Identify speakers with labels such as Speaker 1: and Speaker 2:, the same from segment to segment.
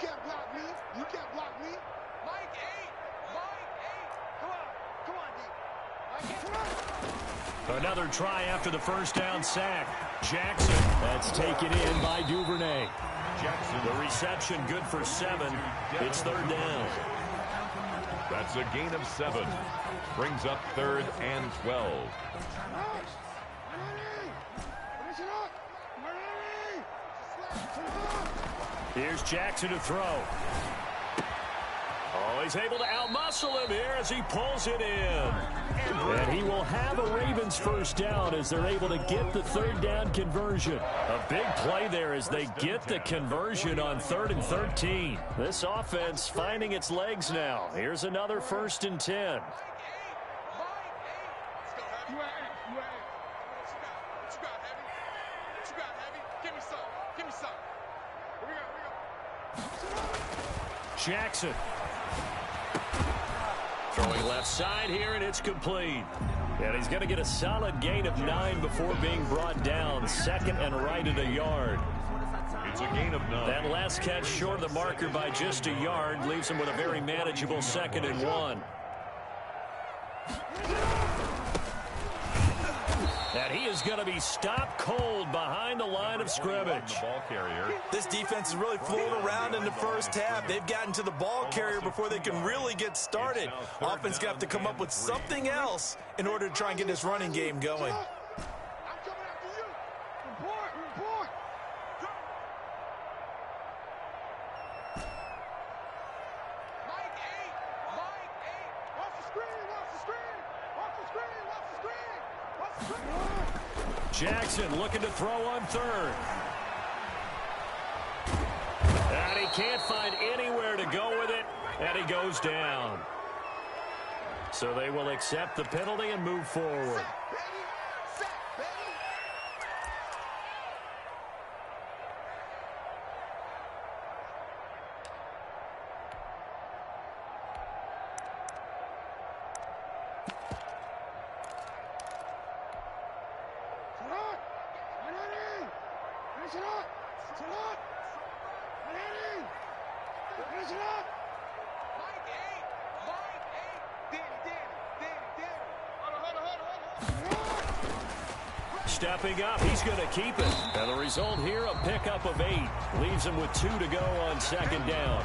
Speaker 1: can't block me. You can't block me.
Speaker 2: Mike 8. Mike 8. Come on, D.
Speaker 3: Another try after the first down sack. Jackson, that's taken in by Duvernay. Jackson, the reception good for 7. It's third down.
Speaker 4: That's a gain of 7. Brings up 3rd and 12.
Speaker 3: Here's Jackson to throw. Oh, he's able to outmuscle him here as he pulls it in. And he will have a Ravens first down as they're able to get the third down conversion. A big play there as they get the conversion on 3rd and 13. This offense finding its legs now. Here's another 1st and 10. Jackson. Throwing left side here, and it's complete. And he's going to get a solid gain of 9 before being brought down. 2nd and right at a yard.
Speaker 4: It's a gain of 9.
Speaker 3: That last catch short of the marker by just a yard leaves him with a very manageable 2nd and 1. And he is going to be stopped cold behind the line of scrimmage.
Speaker 4: Ball carrier.
Speaker 5: This defense is really floating around in the first half. They've gotten to the ball carrier before they can really get started. Offense got to come up with something else in order to try and get this running game going.
Speaker 3: Jackson looking to throw on 3rd. And he can't find anywhere to go with it, and he goes down. So they will accept the penalty and move forward. Stepping up, he's going to keep it. And the result here, a pickup of 8. Leaves him with 2 to go on 2nd down.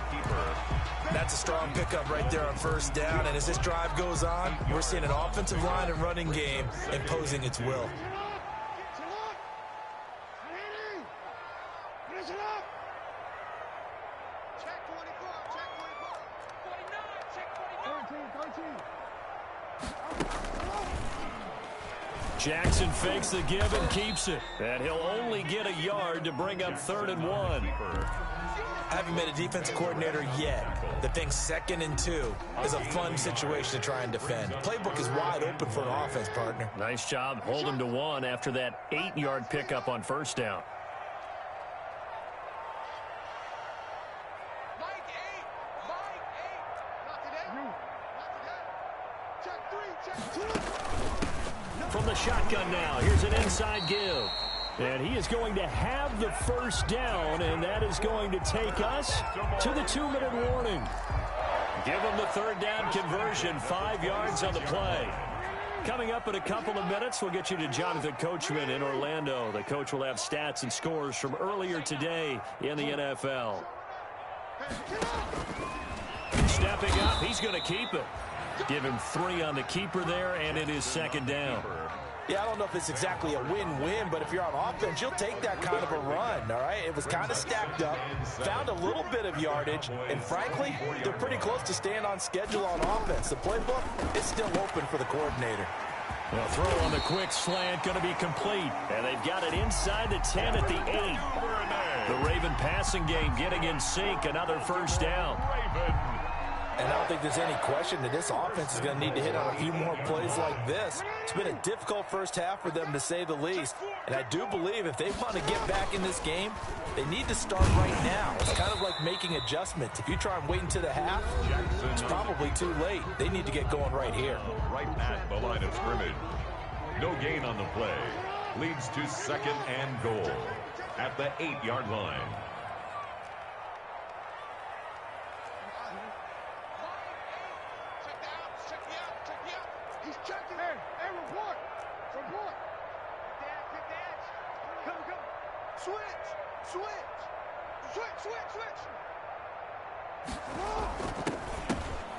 Speaker 5: That's a strong pickup right there on 1st down. And as this drive goes on, we're seeing an offensive line and running game imposing its will.
Speaker 3: Jackson fakes the give and keeps it. And he'll only get a yard to bring up 3rd and 1.
Speaker 5: I haven't been a defensive coordinator yet that thinks 2nd and 2 is a fun situation to try and defend. The playbook is wide open for an offense, partner.
Speaker 3: Nice job holding to 1 after that 8-yard pickup on 1st down. From the shotgun now, here's an inside give. And he is going to have the first down, and that is going to take us to the 2-minute warning. Give him the 3rd down conversion, 5 yards on the play. Coming up in a couple of minutes, we'll get you to Jonathan Coachman in Orlando. The coach will have stats and scores from earlier today in the NFL. Stepping up, he's going to keep it. Give him 3 on the keeper there, and it is 2nd down.
Speaker 5: Yeah, I don't know if it's exactly a win-win, but if you're on offense, you'll take that kind of a run, all right? It was kind of stacked up, found a little bit of yardage, and frankly, they're pretty close to staying on schedule on offense. The playbook is still open for the coordinator.
Speaker 3: Well, throw on the quick slant, going to be complete. And they've got it inside the 10 at the 8. The Raven passing game getting in sync, another first down.
Speaker 5: And I don't think there's any question that this offense is going to need to hit on a few more plays like this. It's been a difficult first half for them, to say the least. And I do believe if they want to get back in this game, they need to start right now. It's kind of like making adjustments. If you try and wait until the half, it's probably too late. They need to get going right here.
Speaker 4: Right at the line of scrimmage. No gain on the play. Leads to 2nd and goal at the 8-yard line.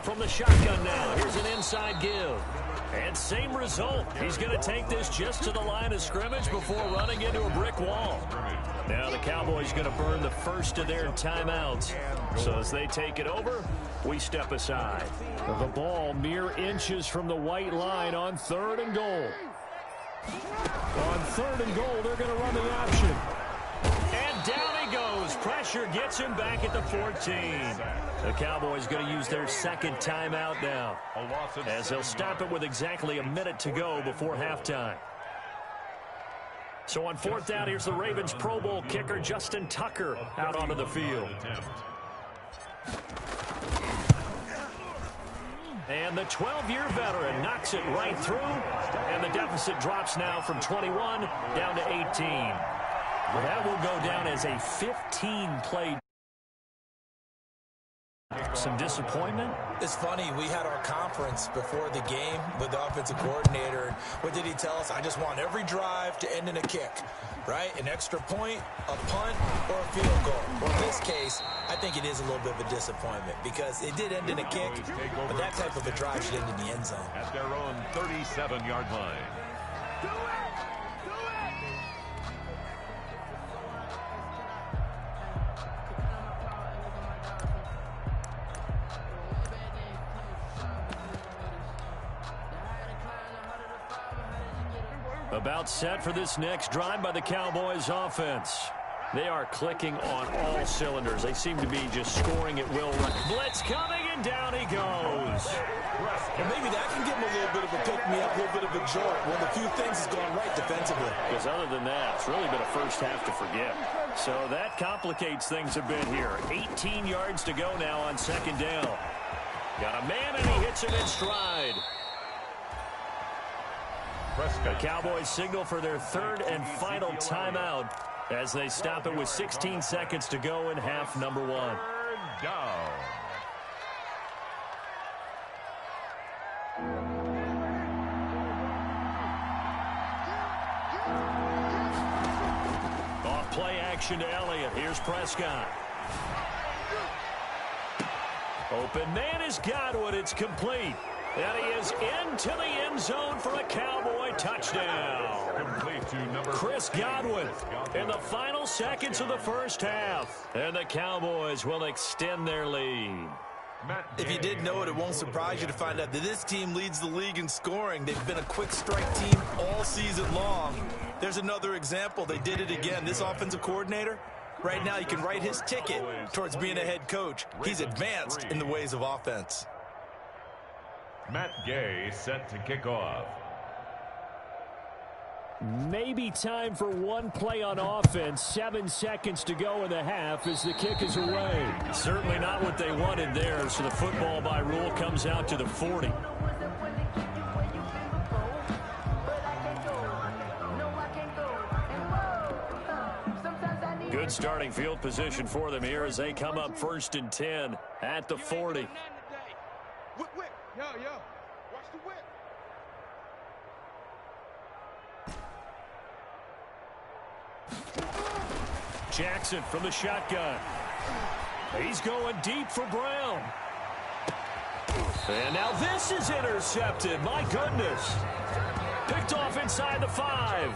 Speaker 3: From the shotgun now, here's an inside give. And same result. He's going to take this just to the line of scrimmage before running into a brick wall. Now the Cowboys going to burn the first of their timeouts. So as they take it over, we step aside. The ball mere inches from the white line on 3rd and goal. On 3rd and goal, they're going to run the option. And down he goes. Pressure gets him back at the 14. The Cowboys going to use their second timeout now, as they'll stop it with exactly a minute to go before halftime. So on 4th down, here's the Ravens Pro Bowl kicker Justin Tucker out onto the field. And the 12-year veteran knocks it right through, and the deficit drops now from 21 down to 18. That will go down as a 15-play. Some disappointment?
Speaker 5: It's funny, we had our conference before the game with the offensive coordinator. What did he tell us? I just want every drive to end in a kick, right? An extra point, a punt, or a field goal. Well, in this case, I think it is a little bit of a disappointment because it did end in a kick, but that type of a drive should end in the end zone.
Speaker 4: At their own 37-yard line.
Speaker 3: About set for this next drive by the Cowboys offense. They are clicking on all cylinders. They seem to be just scoring at will. Blitz coming, and down he goes.
Speaker 5: And maybe that can give him a little bit of a pick-me-up, a little bit of a jolt when a few things has gone right defensively.
Speaker 3: Because other than that, it's really been a first half to forget. So that complicates things a bit here. 18 yards to go now on 2nd down. Got a man, and he hits him in stride. The Cowboys signal for their 3rd and final timeout as they stop it with 16 seconds to go in half number 1.
Speaker 4: 3rd down.
Speaker 3: Off play action to Elliott. Here's Prescott. Open man is Godwin. It's complete. And he is into the end zone for a Cowboy touchdown.
Speaker 4: Complete to number
Speaker 3: Chris Godwin in the final seconds of the first half. And the Cowboys will extend their lead.
Speaker 5: If you didn't know it, it won't surprise you to find out that this team leads the league in scoring. They've been a quick strike team all season long. There's another example. They did it again. This offensive coordinator, right now, you can write his ticket towards being a head coach. He's advanced in the ways of offense.
Speaker 4: Matt Gay set to kick off.
Speaker 3: Maybe time for one play on offense. 7 seconds to go in the half as the kick is away. Certainly not what they wanted there, so the football by rule comes out to the 40. Good starting field position for them here as they come up 1st and 10 at the 40.
Speaker 1: Yo, watch the whip.
Speaker 3: Jackson from the shotgun. He's going deep for Brown. And now this is intercepted. My goodness. Picked off inside the 5.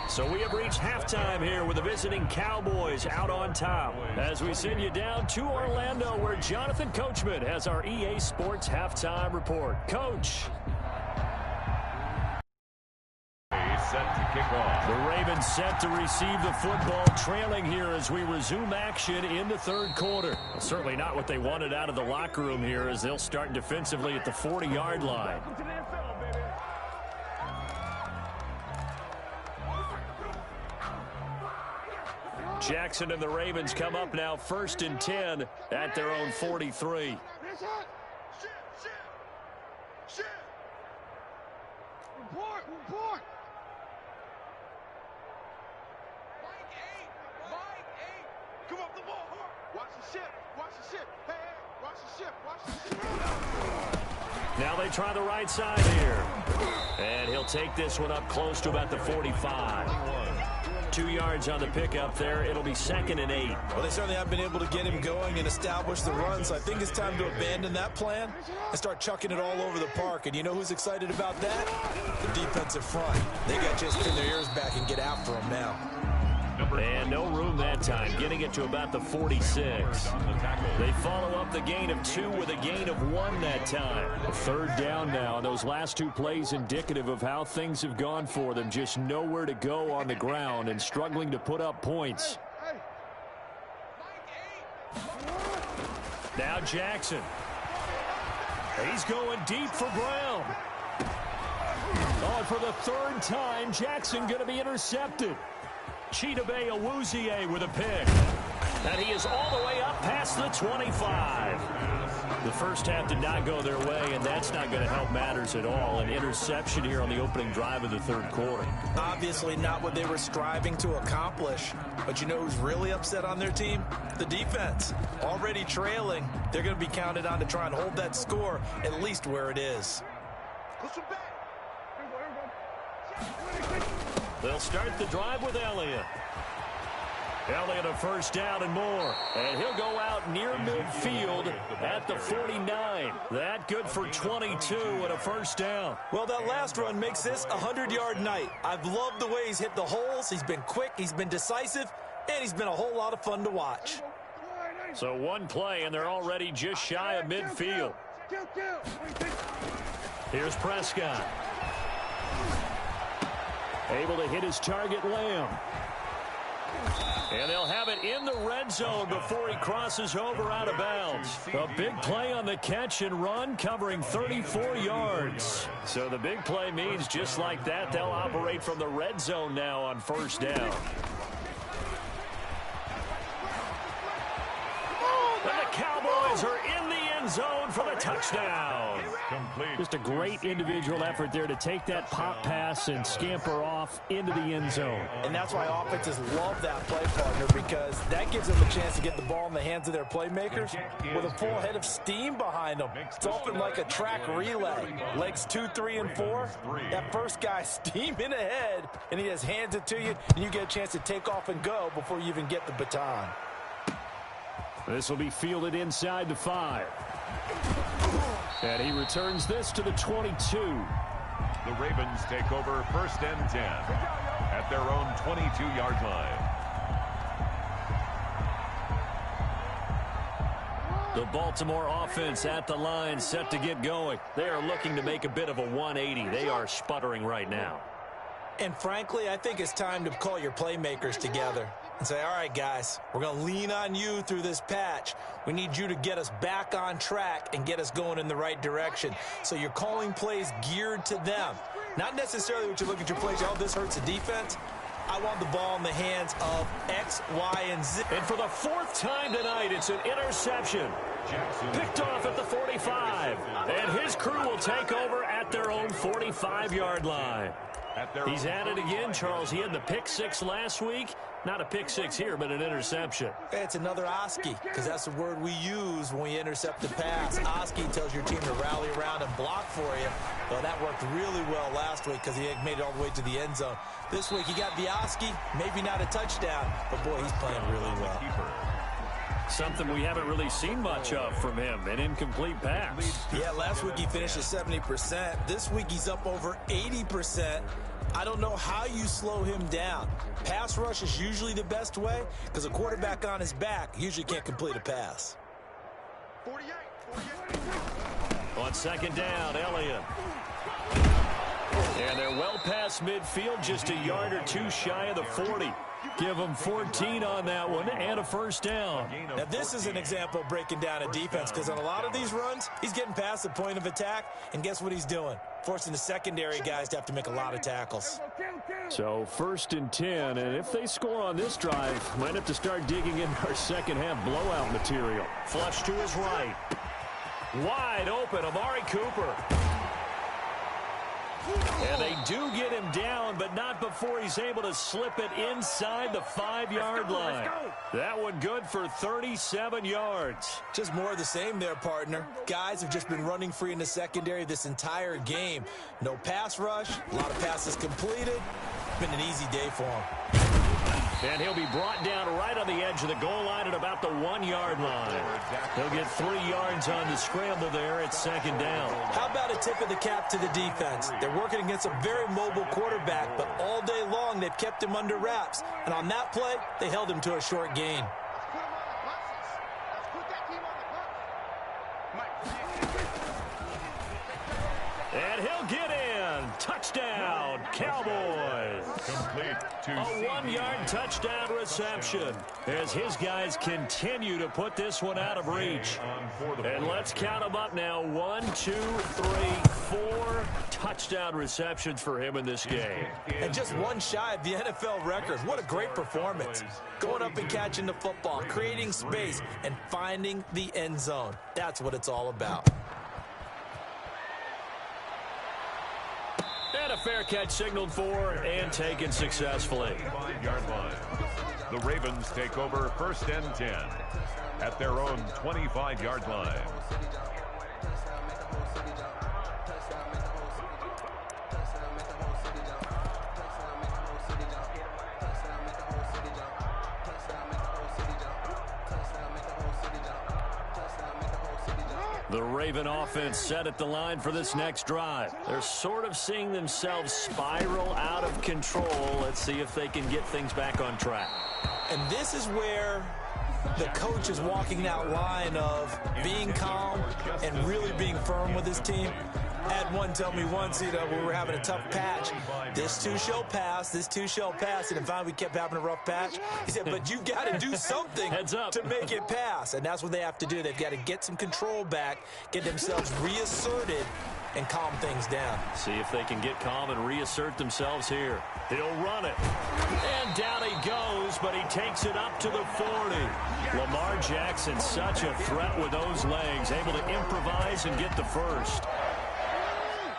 Speaker 3: So we have reached halftime here with the visiting Cowboys out on top. As we send you down to Orlando, where Jonathan Coachman has our EA Sports halftime report. Coach.
Speaker 4: Set to kick off.
Speaker 3: The Ravens set to receive the football, trailing here as we resume action in the 3rd quarter. Well, certainly not what they wanted out of the locker room here as they'll start defensively at the 40-yard line. Jackson and the Ravens come up now 1st and 10 at their own 43.
Speaker 1: Report. Mike 8. Come up the ball hard. Watch the ship. Hey, watch the ship.
Speaker 3: Now they try the right side here. And he'll take this one up close to about the 45. 2 yards on the pickup there. It'll be 2nd and 8.
Speaker 5: Well, they certainly have been able to get him going and establish the run, so I think it's time to abandon that plan and start chucking it all over the park. And you know who's excited about that? The defensive front. They got a chance to pin their ears back and get after him now.
Speaker 3: And no room that time, getting it to about the 46. They follow up the gain of 2 with a gain of 1 that time. A 3rd down now, and those last 2 plays indicative of how things have gone for them. Just nowhere to go on the ground and struggling to put up points. Now Jackson. He's going deep for Brown. Oh, and for the 3rd time, Jackson going to be intercepted. Chidobe Awuzie with a pick. And he is all the way up past the 25. The first half did not go their way, and that's not going to help matters at all. An interception here on the opening drive of the 3rd quarter.
Speaker 5: Obviously not what they were striving to accomplish. But you know who's really upset on their team? The defense. Already trailing. They're going to be counted on to try and hold that score at least where it is.
Speaker 3: They'll start the drive with Elliott. Elliott a 1st down and more. And he'll go out near midfield at the 49. That good for 22 and a 1st down.
Speaker 5: Well, that last run makes this a 100-yard night. I've loved the way he's hit the holes. He's been quick, he's been decisive, and he's been a whole lot of fun to watch.
Speaker 3: So 1 play, and they're already just shy of midfield. Here's Prescott. Able to hit his target, Lamb. And they'll have it in the red zone before he crosses over out of bounds. A big play on the catch and run, covering 34 yards. So the big play means just like that, they'll operate from the red zone now on 1st down. And the Cowboys are in the end zone for the touchdown.
Speaker 4: Complete.
Speaker 3: Just a great individual effort there to take that pop pass and scamper off into the end zone.
Speaker 5: And that's why offenses love that play, partner, because that gives them a chance to get the ball in the hands of their playmakers with a full head of steam behind them. It's often like a track relay. Legs 2, 3, and 4. That first guy steaming ahead, and he just hands it to you, and you get a chance to take off and go before you even get the baton.
Speaker 3: This will be fielded inside the 5. And he returns this to the 22.
Speaker 4: The Ravens take over 1st and 10 at their own 22-yard line.
Speaker 3: The Baltimore offense at the line, set to get going. They are looking to make a bit of a 180. They are sputtering right now.
Speaker 5: And frankly, I think it's time to call your playmakers together and say, all right, guys, we're going to lean on you through this patch. We need you to get us back on track and get us going in the right direction. So you're calling plays geared to them. Not necessarily what you look at your plays, oh, this hurts the defense. I want the ball in the hands of X, Y, and Z.
Speaker 3: And for the 4th time tonight, it's an interception. Picked off at the 45. And his crew will take over at their own 45-yard line. He's at it again, Charles. He had the pick 6 last week. Not a pick 6 here, but an interception.
Speaker 5: It's another Oski, because that's the word we use when we intercept a pass. Oski tells your team to rally around and block for you. Well, that worked really well last week because he made it all the way to the end zone. This week he got the Oski, maybe not a touchdown, but boy, he's playing really well.
Speaker 3: Something we haven't really seen much of from him, an incomplete pass.
Speaker 5: Yeah, last week he finished at 70%. This week he's up over 80%. I don't know how you slow him down. Pass rush is usually the best way because a quarterback on his back usually can't complete a pass.
Speaker 1: 48.
Speaker 3: On 2nd down, Elliott. And they're well past midfield, just a yard or 2 shy of the 40. Give them 14 on that one and a 1st down.
Speaker 5: Now, this is an example of breaking down a defense because on a lot of these runs, he's getting past the point of attack, and guess what he's doing? Forcing the secondary guys to have to make a lot of tackles.
Speaker 3: So 1st and 10, and if they score on this drive, might have to start digging in our second half blowout material. Flush to his right. Wide open, Amari Cooper. And they do get him down, but not before he's able to slip it inside the 5-yard line. That one good for 37 yards.
Speaker 5: Just more of the same there, partner. Guys have just been running free in the secondary this entire game. No pass rush, a lot of passes completed. It's been an easy day for them.
Speaker 3: And he'll be brought down right on the edge of the goal line at about the 1-yard line. He'll get 3 yards on the scramble there at second down.
Speaker 5: How about a tip of the cap to the defense? They're working against a very mobile quarterback, but all day long they've kept him under wraps. And on that play, they held him to a short gain.
Speaker 3: And he'll get in. Touchdown, Cowboys.
Speaker 4: Complete to
Speaker 3: A 1-yard touchdown reception as his guys continue to put this one out of reach. And let's count them up now. 1, 2, 3, 4 touchdown receptions for him in this game.
Speaker 5: And just one shy of the NFL record. What a great performance. Going up and catching the football, creating space, and finding the end zone. That's what it's all about.
Speaker 3: And a fair catch signaled for and taken successfully.
Speaker 4: 5-yard line. The Ravens take over 1st and 10 at their own 25-yard line.
Speaker 3: The Raven offense set at the line for this next drive. They're sort of seeing themselves spiral out of control. Let's see if they can get things back on track.
Speaker 5: And this is where the coach is walking that line of being calm and really being firm with his team. I had one tell me once, we were having a tough patch. This too shall pass, this too shall pass. And finally we kept having a rough patch. He said, but you got to do something to make it pass. And that's what they have to do. They've got to get some control back, get themselves reasserted, and calm things down.
Speaker 3: See if they can get calm and reassert themselves here. He'll run it. And down he goes, but he takes it up to the 40. Lamar Jackson, such a threat with those legs, able to improvise and get the first.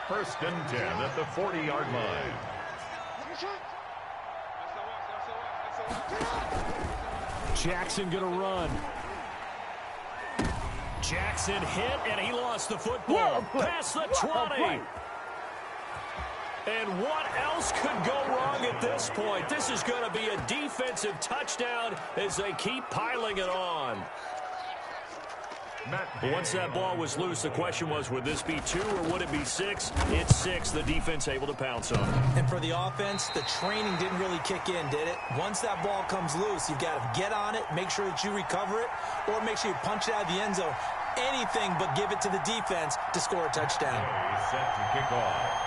Speaker 4: 1st and 10 at the 40-yard line.
Speaker 3: Jackson gonna run. Jackson hit, and he lost the football. Past the 20. And what else could go wrong at this point? This is going to be a defensive touchdown as they keep piling it on. Once that ball was loose, the question was, would this be 2 or would it be 6? It's 6. The defense able to pounce on it.
Speaker 5: And for the offense, the training didn't really kick in, did it? Once that ball comes loose, you've got to get on it, make sure that you recover it, or make sure you punch it out of the end zone. Anything but give it to the defense to score a touchdown.
Speaker 4: Set to kick off.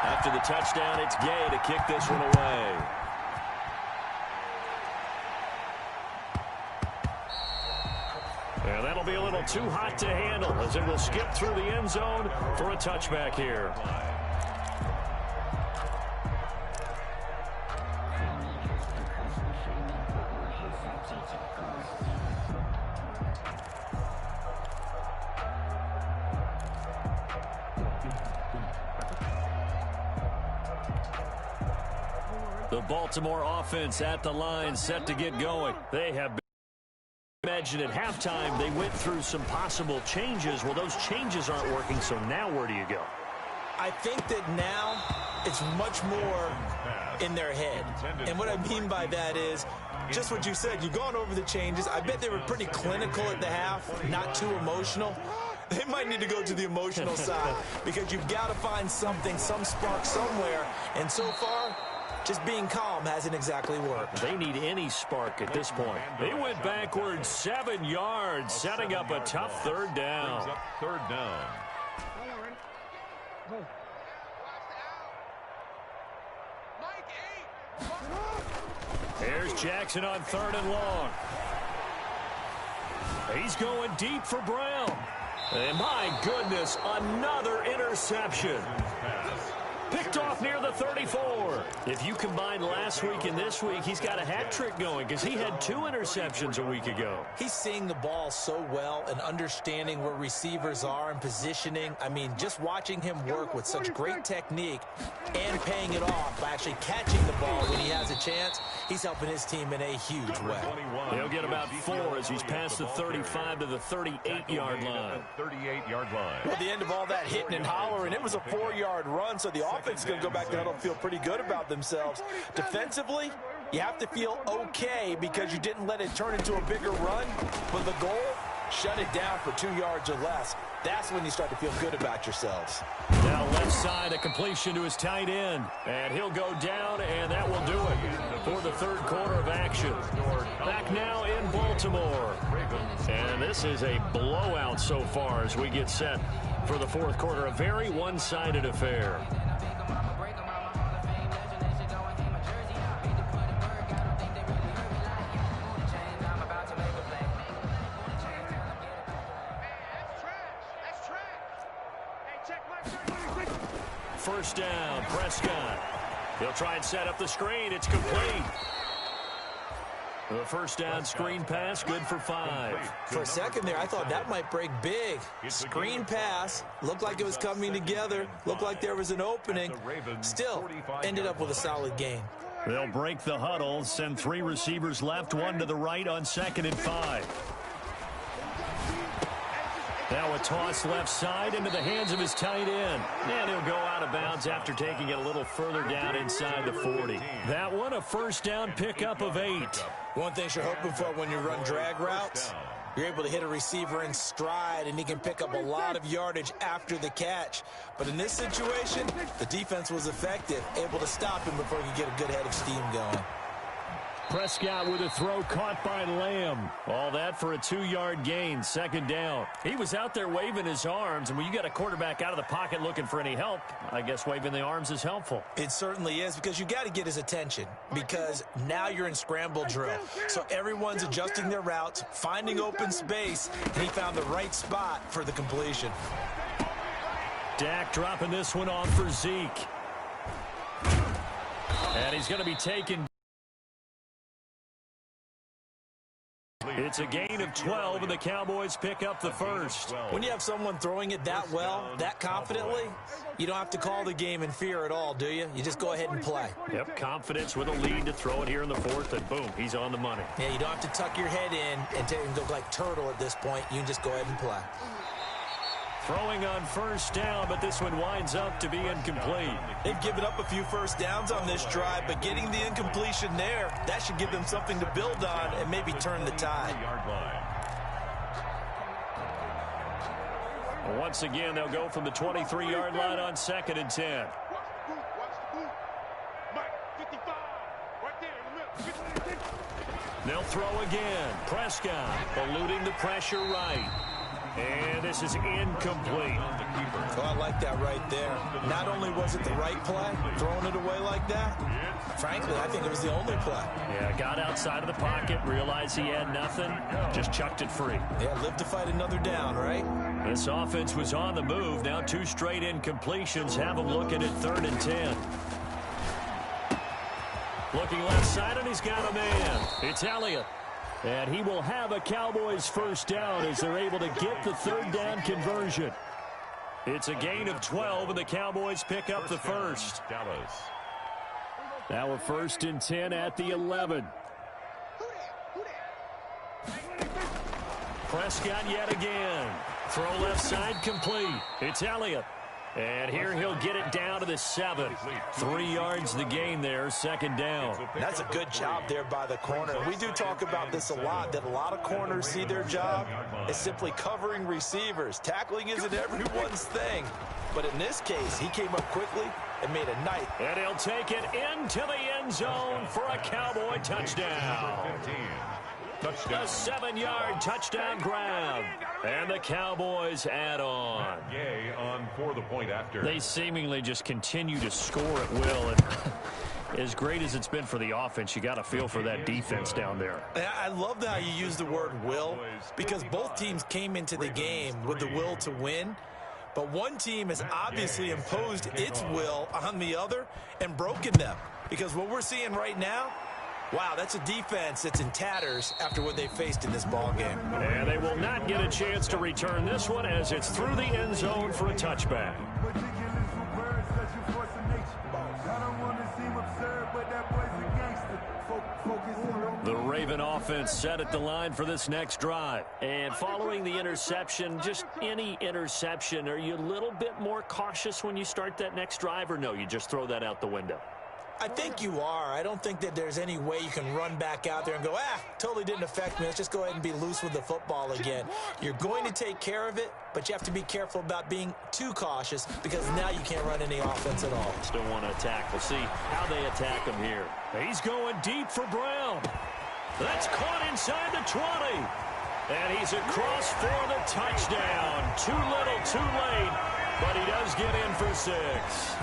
Speaker 3: After the touchdown, it's Gay to kick this one away. And that'll be a little too hot to handle as it will skip through the end zone for a touchback here. The Baltimore offense at the line set to get going. They have been. Imagine at halftime they went through some possible changes. Well, those changes aren't working, so now where do you go?
Speaker 5: I think that now it's much more in their head. And what I mean by that is just what you said. You've gone over the changes. I bet they were pretty clinical at the half, not too emotional. They might need to go to the emotional side because you've got to find something, some spark somewhere. And so far, just being calm hasn't exactly worked.
Speaker 3: They need any spark at this point. They went backwards 7 yards, setting up a tough 3rd down.
Speaker 4: Up 3rd down.
Speaker 3: Here's Jackson on 3rd and long. He's going deep for Brown. And my goodness, another interception. Picked off near the 34. If you combine last week and this week, he's got a hat trick going because he had 2 interceptions a week ago.
Speaker 5: He's seeing the ball so well and understanding where receivers are and positioning. I mean, just watching him work with such great technique and paying it off by actually catching the ball when he has a chance. he's helping his team in a huge way.
Speaker 3: He'll get about 4 as he's past the 35 to the 38-yard line.
Speaker 4: 38-yard line.
Speaker 5: Well, at the end of all that hitting and hollering, it was a 4-yard run, so the offense is going to go back to huddle and feel pretty good about themselves. Defensively, you have to feel okay because you didn't let it turn into a bigger run, but the goal, shut it down for 2 yards or less. That's when you start to feel good about yourselves.
Speaker 3: Now left side, a completion to his tight end. And he'll go down, and that will do it for the third quarter of action. Back now in Baltimore. And this is a blowout so far as we get set for the fourth quarter. A very one-sided affair. First down, Prescott. He'll try and set up the screen. It's complete. The first down screen pass, good for 5.
Speaker 5: For a second there, I thought that might break big. Screen pass, looked like it was coming together, looked like there was an opening. Still, ended up with a solid gain.
Speaker 3: They'll break the huddle, send 3 receivers left, 1 to the right on 2nd and 5. Now a toss left side into the hands of his tight end. And he'll go out of bounds after taking it a little further down inside the 40. That one, a first down pickup of 8.
Speaker 5: One thing you're hoping for when you run drag routes, you're able to hit a receiver in stride, and he can pick up a lot of yardage after the catch. But in this situation, the defense was effective, able to stop him before he could get a good head of steam going.
Speaker 3: Prescott with a throw caught by Lamb. All that for a 2-yard gain, 2nd down. He was out there waving his arms, and when you got a quarterback out of the pocket looking for any help, I guess waving the arms is helpful.
Speaker 5: It certainly is, because you got to get his attention, because now you're in scramble drill. So everyone's adjusting their routes, finding open space, and he found the right spot for the completion.
Speaker 3: Dak dropping this one off for Zeke. And he's going to be taken. It's a gain of 12, and the Cowboys pick up the first.
Speaker 5: When you have someone throwing it that well, that confidently, you don't have to call the game in fear at all, do you? You just go ahead and play.
Speaker 3: Yep, confidence with a lead to throw it here in the 4th, and boom, he's on the money.
Speaker 5: Yeah, you don't have to tuck your head in and look like turtle at this point. You can just go ahead and play.
Speaker 3: Throwing on first down, but this one winds up to be incomplete.
Speaker 5: They've given up a few first downs on this drive, but getting the incompletion there, that should give them something to build on and maybe turn the tide.
Speaker 3: Once again, they'll go from the 23-yard line on 2nd and 10. They'll throw again. Prescott eluding the pressure right. And this is incomplete.
Speaker 5: Oh, I like that right there. Not only was it the right play, throwing it away like that, frankly, I think it was the only play.
Speaker 3: Yeah, got outside of the pocket, realized he had nothing, just chucked it free.
Speaker 5: Yeah, live to fight another down, right?
Speaker 3: This offense was on the move. Now 2 straight incompletions have them looking at 3rd and 10. Looking left side, and he's got a man. It's Elliott. And he will have a Cowboys first down as they're able to get the 3rd down conversion. It's a gain of 12, and the Cowboys pick up the first. Now a 1st and 10 at the 11. Prescott yet again. Throw left side complete. It's Elliott. And here he'll get it down to the 7. 3 yards the gain there, 2nd down.
Speaker 5: That's a good job there by the corner. We do talk about this a lot, that a lot of corners see their job as simply covering receivers. Tackling isn't everyone's thing. But in this case, he came up quickly and made a nice.
Speaker 3: And he'll take it into the end zone for a Cowboy touchdown. A 7-yard touchdown grab. And the Cowboys add on.
Speaker 4: Gay on for the point after.
Speaker 3: They seemingly just continue to score at will. And as great as it's been for the offense, you got to feel for that defense down there.
Speaker 5: I love how you use the word will, because both teams came into the game with the will to win. But one team has obviously imposed its will on the other and broken them. Because what we're seeing right now, wow, that's a defense that's in tatters after what they faced in this ballgame.
Speaker 3: And they will not get a chance to return this one as it's through the end zone for a touchback.
Speaker 6: I don't want to seem absurd, but that boy's a gangster.
Speaker 3: The Raven offense set at the line for this next drive. And following the interception, just any interception, are you a little bit more cautious when you start that next drive, or no, you just throw that out the window?
Speaker 5: I think you are. I don't think that there's any way you can run back out there and go, totally didn't affect me. Let's just go ahead and be loose with the football again. You're going to take care of it, but you have to be careful about being too cautious because now you can't run any offense at all.
Speaker 3: Still want to attack. We'll see how they attack him here. He's going deep for Brown. That's caught inside the 20. And he's across for the touchdown. Too little, too late. But he does get in for 6.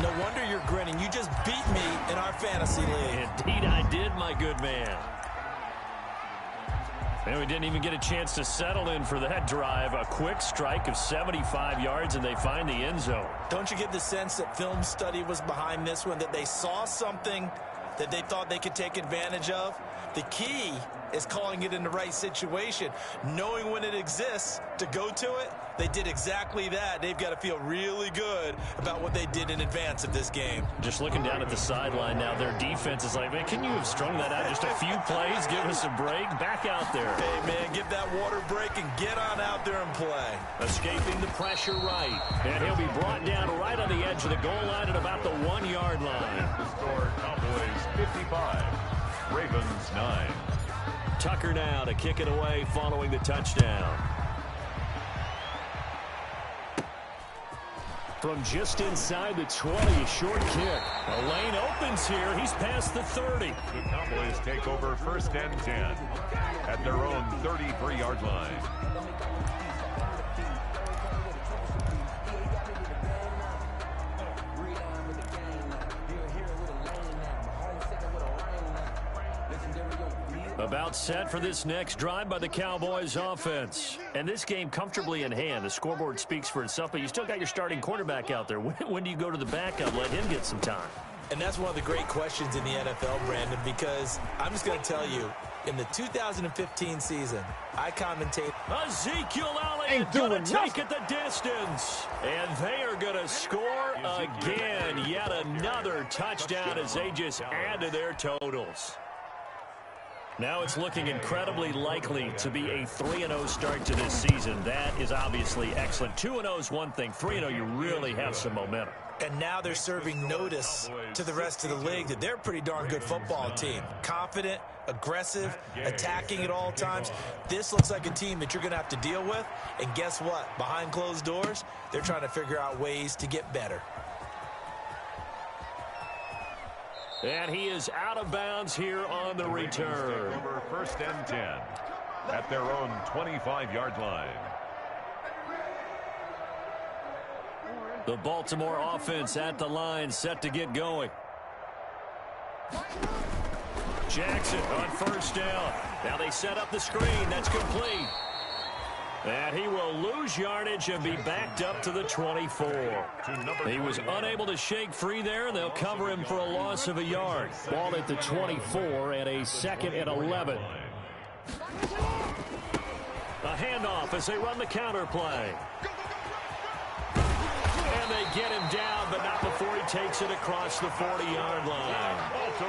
Speaker 5: No wonder you're grinning. You just beat me in our fantasy league.
Speaker 3: Indeed I did, my good man. And we didn't even get a chance to settle in for that drive. A quick strike of 75 yards, and they find the end zone.
Speaker 5: Don't you get the sense that film study was behind this one, that they saw something that they thought they could take advantage of? The key is calling it in the right situation, knowing when it exists to go to it. They did exactly that. They've got to feel really good about what they did in advance of this game.
Speaker 3: Just looking down at the sideline now, their defense is like, man, can you have strung that out just a few plays? Give us a break. Back out there.
Speaker 5: Hey, man, give that water break and get on out there and play.
Speaker 3: Escaping the pressure right. And he'll be brought down right on the edge of the goal line at about the 1-yard line.
Speaker 4: The score, Cowboys 55, Ravens 9.
Speaker 3: Tucker now to kick it away following the touchdown. From just inside the 20, a short kick. The lane opens here. He's past the 30.
Speaker 4: The Cowboys take over 1st and 10 at their own 33-yard line.
Speaker 3: About set for this next drive by the Cowboys offense. And this game comfortably in hand. The scoreboard speaks for itself, but you still got your starting quarterback out there. When do you go to the backup? Let him get some time.
Speaker 5: And that's one of the great questions in the NFL, Brandon, because I'm just going to tell you, in the 2015 season, I commentate.
Speaker 3: Ezekiel Elliott going to take it the distance. And they are going to score again. Yet another touchdown as they just add to their totals. Now it's looking incredibly likely to be a 3-0 start to this season. That is obviously excellent. 2-0 is one thing. 3-0, you really have some momentum.
Speaker 5: And now they're serving notice to the rest of the league that they're a pretty darn good football team. Confident, aggressive, attacking at all times. This looks like a team that you're going to have to deal with. And guess what? Behind closed doors, they're trying to figure out ways to get better.
Speaker 3: And he is out of bounds here on the return.
Speaker 4: Over 1st and 10 at their own 25-yard line.
Speaker 3: The Baltimore offense at the line, set to get going. Jackson on 1st down. Now they set up the screen. That's complete. And he will lose yardage and be backed up to the 24. He was unable to shake free there, and they'll cover him for a loss of a yard. Ball at the 24 and a 2nd and 11. A handoff as they run the counter play. And they get him down, but not before he takes it across the 40-yard line.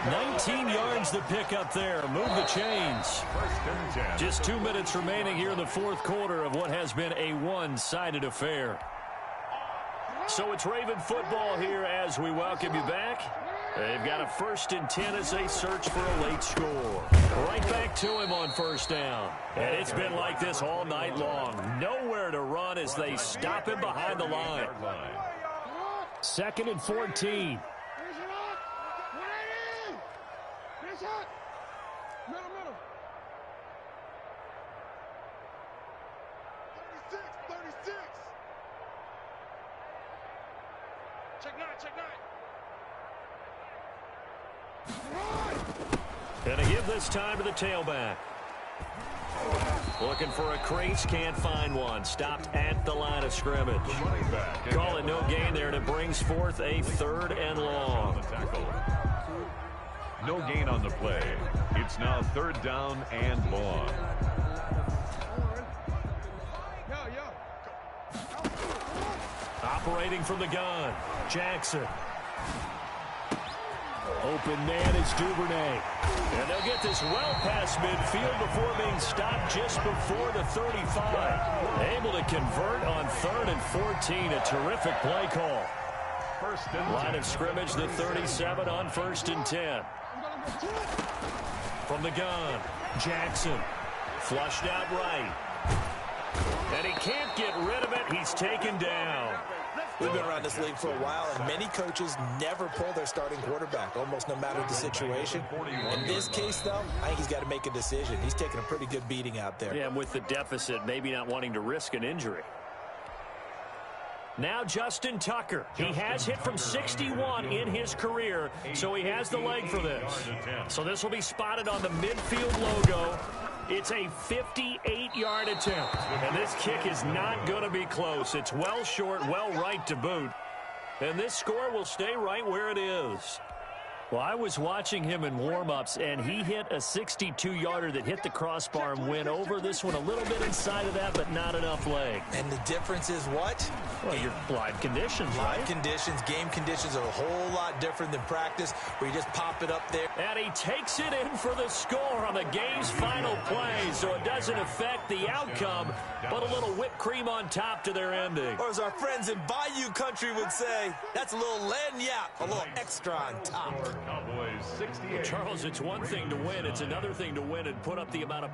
Speaker 3: 19 yards to pick up there. Move the chains. Just 2 minutes remaining here in the 4th quarter of what has been a one-sided affair. So it's Raven football here as we welcome you back. They've got a 1st and 10 as they search for a late score. Right back to him on 1st down. And it's been like this all night long. Nowhere to run as they stop him behind the line. 2nd and 14.
Speaker 1: Middle. 36. Check nine.
Speaker 3: Gonna give this time to the tailback. Looking for a crease, can't find one. Stopped at the line of scrimmage. Call it no gain there, and it brings forth a 3rd and long.
Speaker 4: No gain on the play. It's now 3rd down and long.
Speaker 3: Operating from the gun, Jackson. Open man is Duvernay. And they'll get this well past midfield before being stopped just before the 35. Able to convert on 3rd and 14. A terrific play call. Line of scrimmage, the 37 on 1st and 10. From the gun, Jackson. Flushed out right. And he can't get rid of it. He's taken down.
Speaker 5: We've been around this league for a while, and many coaches never pull their starting quarterback, almost no matter the situation. In this case, though, I think he's got to make a decision. He's taking a pretty good beating out there.
Speaker 3: Yeah, and with the deficit, maybe not wanting to risk an injury. Now Justin Tucker. He has hit from 61 in his career, so he has the leg for this. So this will be spotted on the midfield logo. It's a 58-yard attempt, and this kick is not going to be close. It's well short, well right to boot, and this score will stay right where it is. Well, I was watching him in warm-ups, and he hit a 62-yarder that hit the crossbar and went over. This one a little bit inside of that, but not enough leg.
Speaker 5: And the difference is what?
Speaker 3: Well, your live conditions, right?
Speaker 5: Live conditions, game conditions are a whole lot different than practice, where you just pop it up there.
Speaker 3: And he takes it in for the score on the game's final play, so it doesn't affect the outcome, but a little whipped cream on top to their ending.
Speaker 5: Or as our friends in Bayou Country would say, that's a little lagniappe, a little extra on top.
Speaker 4: Cowboys 68.
Speaker 3: Charles, it's one thing to win. It's another thing to win and put up the amount of